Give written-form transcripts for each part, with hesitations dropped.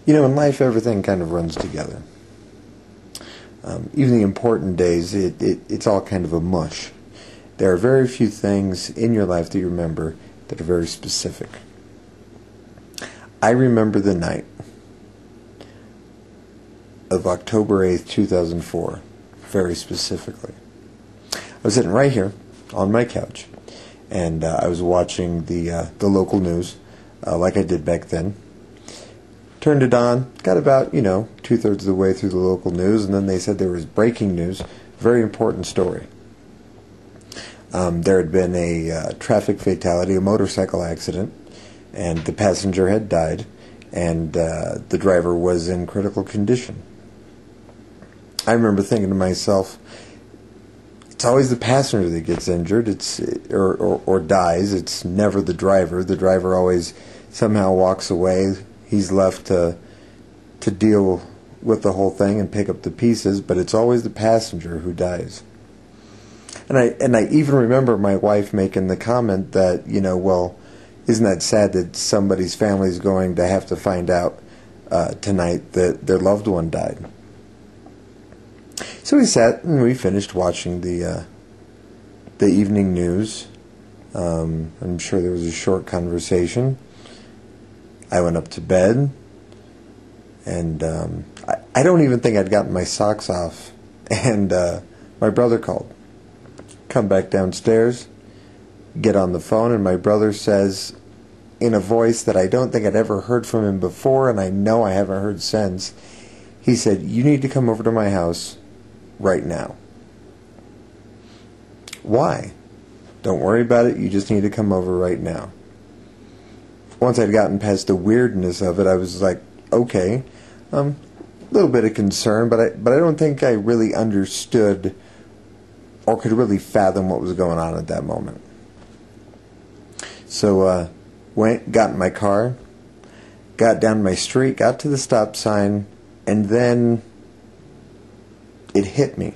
You know, in life, everything kind of runs together. Even the important days, it's all kind of a mush. There are very few things in your life that you remember that are very specific. I remember the night of October 8th, 2004, very specifically. I was sitting right here on my couch, and I was watching the local news, like I did back then. Turned it on, got about, 2/3 of the way through the local news, and then they said there was breaking news, very important story. There had been a traffic fatality, a motorcycle accident, and the passenger had died, and the driver was in critical condition. I remember thinking to myself, it's always the passenger that gets injured, or dies. It's never the driver. The driver always somehow walks away. He's left to deal with the whole thing and pick up the pieces, but it's always the passenger who dies. And I even remember my wife making the comment that, well, isn't that sad that somebody's family is going to have to find out tonight that their loved one died? So we sat and we finished watching the evening news. I'm sure there was a short conversation. I went up to bed, and I don't even think I'd gotten my socks off, and my brother called. Come back downstairs, get on the phone, and my brother says, in a voice that I don't think I'd ever heard from him before, and I know I haven't heard since, he said, "You need to come over to my house right now." Why? Don't worry about it, you just need to come over right now. Once I'd gotten past the weirdness of it, I was like, okay, a little bit of concern, but I don't think I really understood or could really fathom what was going on at that moment. So got in my car, got down my street, got to the stop sign, and then it hit me.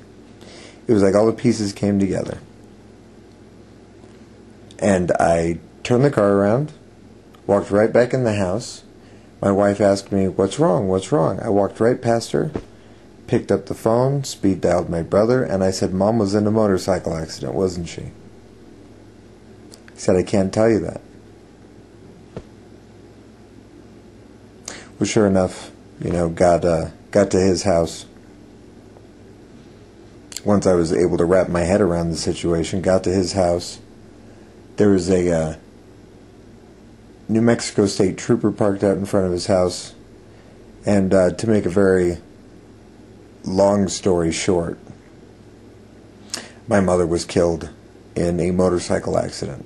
It was like all the pieces came together. And I turned the car around, walked right back in the house. My wife asked me, "What's wrong? What's wrong?" I walked right past her, picked up the phone, speed dialed my brother, and I said, "Mom was in a motorcycle accident, wasn't she?" He said, "I can't tell you that." Well, sure enough, got to his house. Once I was able to wrap my head around the situation, got to his house. There was a New Mexico State trooper parked out in front of his house, and to make a very long story short, my mother was killed in a motorcycle accident.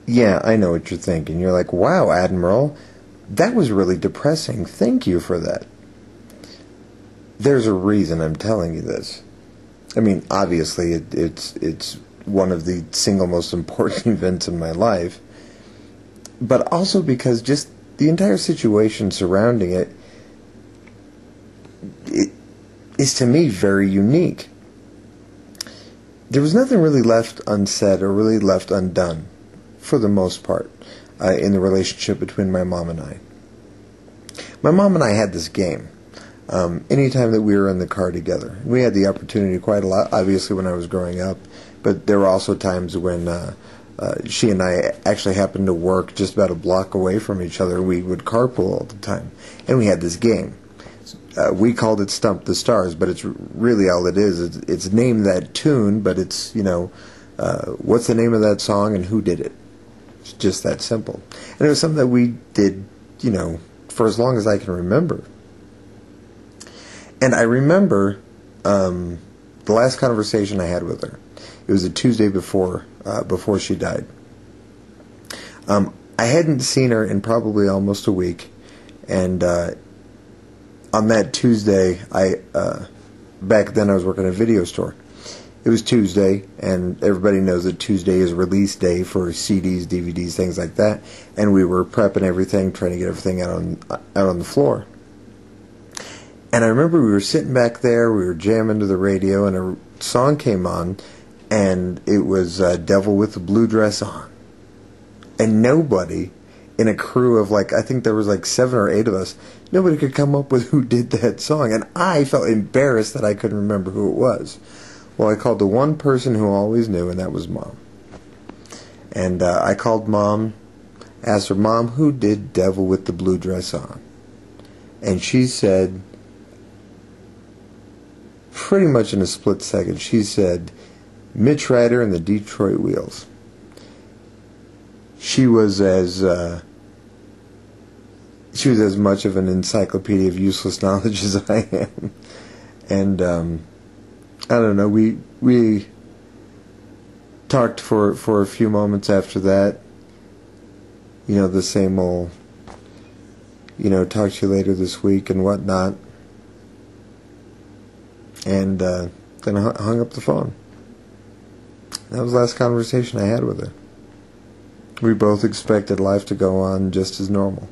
Yeah, I know what you're thinking. You're like, wow, Admiral, that was really depressing. Thank you for that. There's a reason I'm telling you this. I mean, obviously, it's one of the single most important events in my life, but also because just the entire situation surrounding it is to me very unique. There was nothing really left unsaid or really left undone, for the most part, in the relationship between my mom and I. My mom and I had this game. Anytime that we were in the car together, we had the opportunity quite a lot, obviously, when I was growing up, but there were also times when she and I actually happened to work just about a block away from each other. We would carpool all the time, and we had this game. We called it Stump the Stars, but it's really all it is. It's name that tune, but it's, what's the name of that song and who did it? It's just that simple. And it was something that we did, for as long as I can remember. And I remember the last conversation I had with her. It was a Tuesday before she died. I hadn't seen her in probably almost a week, and on that Tuesday, back then I was working at a video store. It was Tuesday, and everybody knows that Tuesday is release day for CDs, DVDs, things like that. And we were prepping everything, trying to get everything out on the floor. And I remember we were sitting back there, we were jamming to the radio, and a song came on, and it was Devil with the Blue Dress On. And nobody in a crew of like, I think there was like 7 or 8 of us. Nobody could come up with who did that song, and I felt embarrassed that I couldn't remember who it was. Well, I called the one person who always knew, and that was Mom. And I called Mom, asked her, Mom, who did Devil with the Blue Dress On? And she said, pretty much in a split second, she said, Mitch Ryder and the Detroit Wheels. She was as much of an encyclopedia of useless knowledge as I am. And I don't know, we talked for a few moments after that. You know, the same old, talk to you later this week and whatnot. And then I hung up the phone. That was the last conversation I had with her. We both expected life to go on just as normal.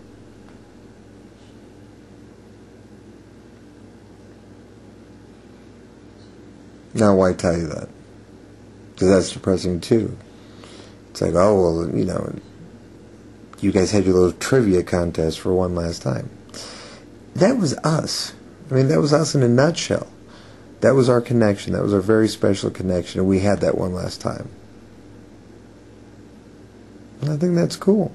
Now, why tell you that? Because that's depressing too. It's like, oh, well, you guys had your little trivia contest for one last time. That was us. I mean, that was us in a nutshell. That was our connection. That was our very special connection, and we had that one last time. And I think that's cool.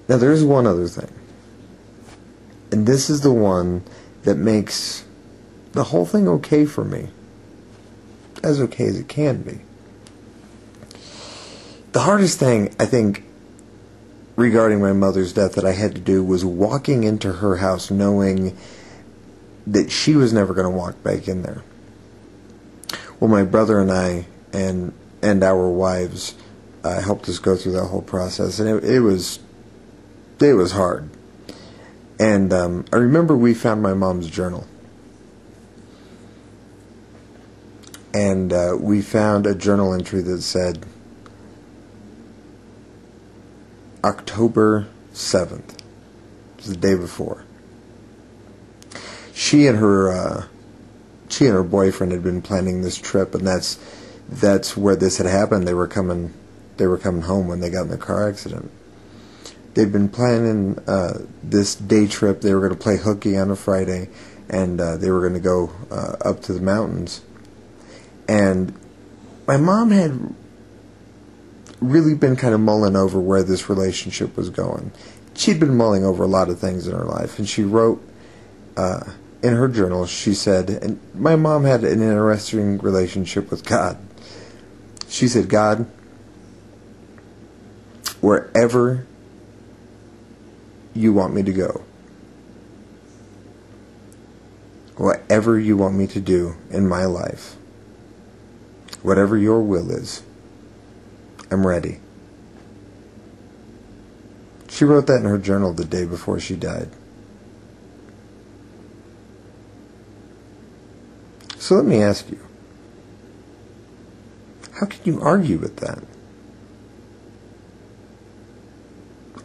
Now, there's one other thing. And this is the one that makes the whole thing okay for me. As okay as it can be. The hardest thing, I think, regarding my mother's death that I had to do was walking into her house knowing that she was never going to walk back in there. Well, my brother and I and our wives helped us go through that whole process, and it was hard. And I remember we found my mom's journal, and we found a journal entry that said October 7th. It was the day before. She and her boyfriend had been planning this trip, and that's where this had happened. They were coming home when they got in the car accident. They'd been planning this day trip. They were going to play hooky on a Friday, and they were going to go up to the mountains. And my mom had really been kind of mulling over where this relationship was going. She'd been mulling over a lot of things in her life, and she wrote in her journal, she said, and my mom had an interesting relationship with God. She said, God, wherever you want me to go, whatever you want me to do in my life, whatever your will is, I'm ready. She wrote that in her journal the day before she died. So let me ask you, how can you argue with that?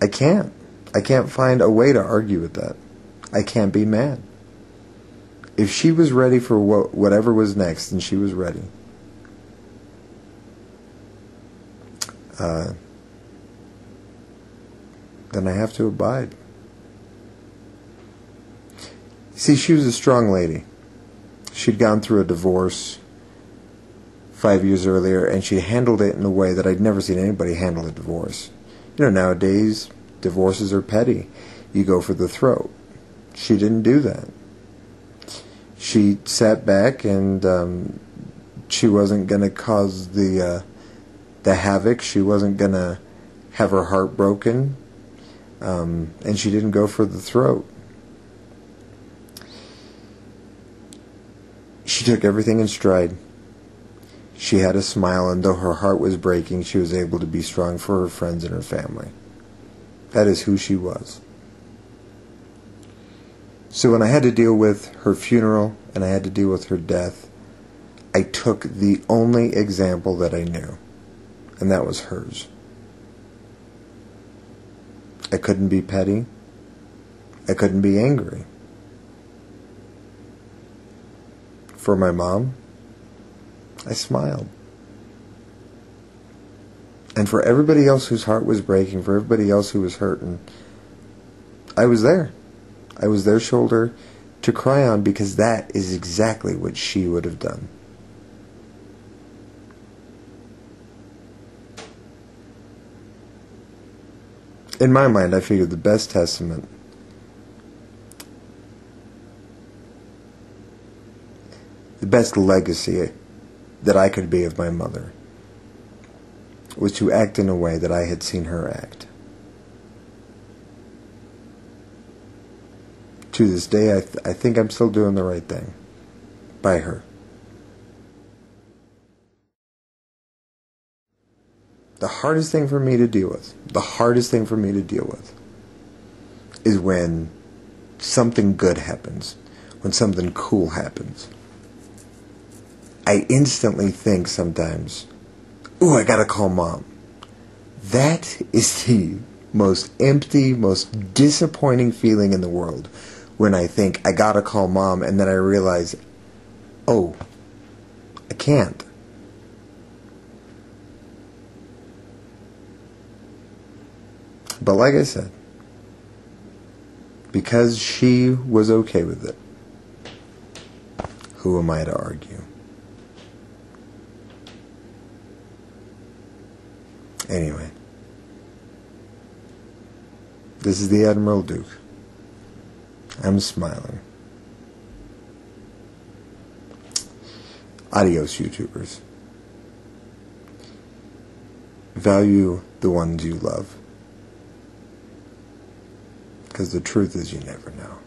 I can't. I can't find a way to argue with that. I can't be mad. If she was ready for whatever was next, then she was ready. Then I have to abide. See, she was a strong lady. She'd gone through a divorce 5 years earlier, and she handled it in a way that I'd never seen anybody handle a divorce. Nowadays, divorces are petty. You go for the throat. She didn't do that. She sat back, and she wasn't going to cause the havoc. She wasn't going to have her heart broken, and she didn't go for the throat. She took everything in stride. She had a smile, and though her heart was breaking, she was able to be strong for her friends and her family. That is who she was. So when I had to deal with her funeral and I had to deal with her death, I took the only example that I knew, and that was hers. I couldn't be petty. I couldn't be angry. For my mom, I smiled. And for everybody else whose heart was breaking, for everybody else who was hurting, I was there. I was their shoulder to cry on, because that is exactly what she would have done. In my mind, I figured the best testament, the best legacy that I could be of my mother, was to act in a way that I had seen her act. To this day, I think I'm still doing the right thing by her. The hardest thing for me to deal with, is when something good happens, when something cool happens. I instantly think sometimes, ooh, I gotta call mom. That is the most empty, most disappointing feeling in the world, when I think I gotta call mom, and then I realize, oh, I can't. But like I said, because she was okay with it, who am I to argue? Anyway, this is the Admiral Duke. I'm smiling. Adios, YouTubers. Value the ones you love, because the truth is, you never know.